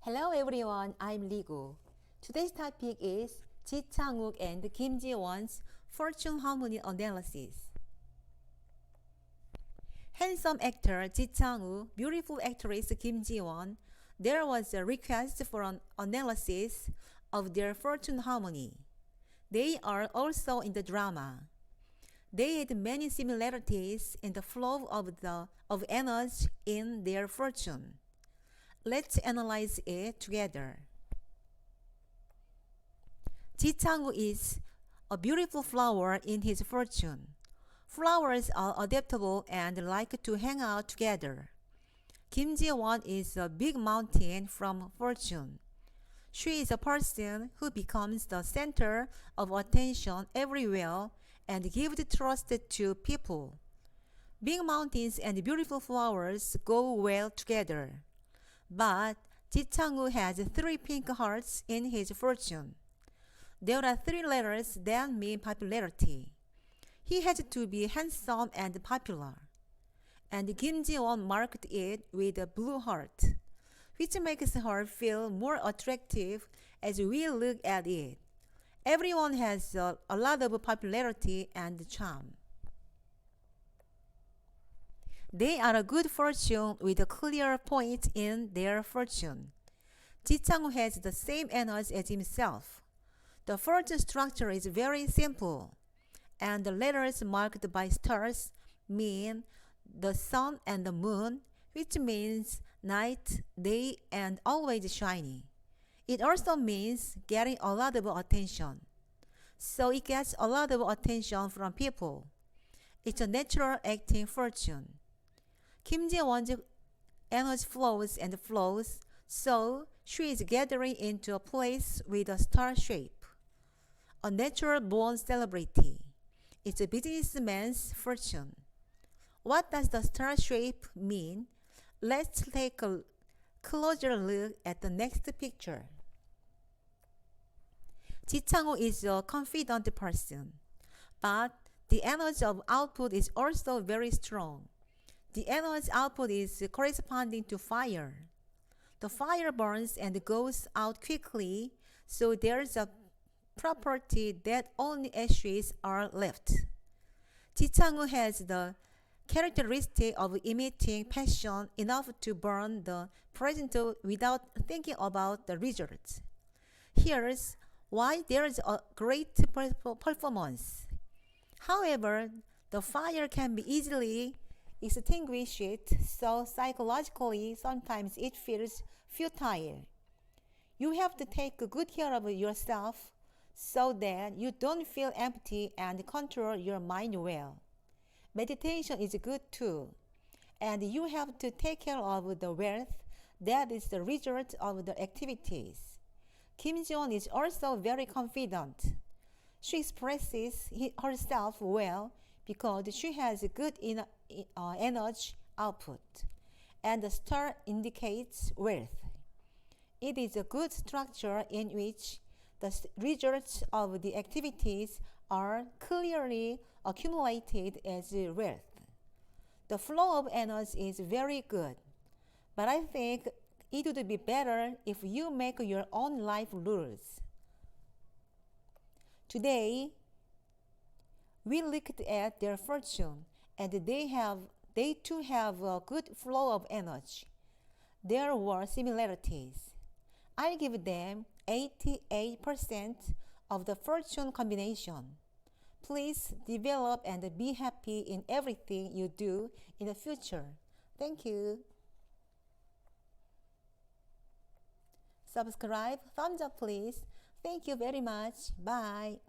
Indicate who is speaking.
Speaker 1: Hello everyone, I'm Ligo. Today's topic is Chang-wook and Kim Ji-won's fortune harmony analysis. Handsome actor Chang-wook, beautiful actress Kim Ji-won, there was a request for an analysis of their fortune harmony. They are also in the drama. They had many similarities in the flow of energy in their fortune. Let's analyze it together. Chang-wook is a beautiful flower in his fortune. Flowers are adaptable and like to hang out together. Kim Ji-won is a big mountain from fortune. She is a person who becomes the center of attention everywhere and gives trust to people. Big mountains and beautiful flowers go well together. But Chang-wook has 3 pink hearts in his fortune. There are 3 letters that mean popularity. He has to be handsome and popular. And Kim Ji-won marked it with a blue heart, which makes her feel more attractive as we look at it. Everyone has a lot of popularity and charm. They are a good fortune with a clear point in their fortune. Chang-wook has the same energy as himself. The fortune structure is very simple, and the letters marked by stars mean the sun and the moon, which means night, day, and always shiny. It also means getting a lot of attention. So it gets a lot of attention from people. It's a natural acting fortune. Kim Ji-won's energy flows and flows, so she is gathering into a place with a star shape. A natural-born celebrity. It's a businessman's fortune. What does the star shape mean? Let's take a closer look at the next picture. Chang-wook is a confident person, but the energy of output is also very strong. The energy output is corresponding to fire. The fire burns and goes out quickly, so there's a property that only ashes are left. Chang-wook has the characteristic of emitting passion enough to burn the present without thinking about the results. Here's why there is a great performance. However, the fire can be easily extinguished, so psychologically sometimes it feels futile. You have to take good care of yourself so that you don't feel empty and control your mind well. Meditation is good too, and you have to take care of the wealth that is the result of the activities. Kim Ji-won is also very confident. She expresses herself well because she has good energy output, and the star indicates wealth. It is a good structure in which the results of the activities are clearly accumulated as wealth. The flow of energy is very good, but I think it would be better if you make your own life rules. Today, we looked at their fortune, and they too have a good flow of energy. There were similarities. I give them 88% of the fortune combination. Please develop and be happy in everything you do in the future. Thank you. Subscribe, thumbs up please. Thank you very much. Bye.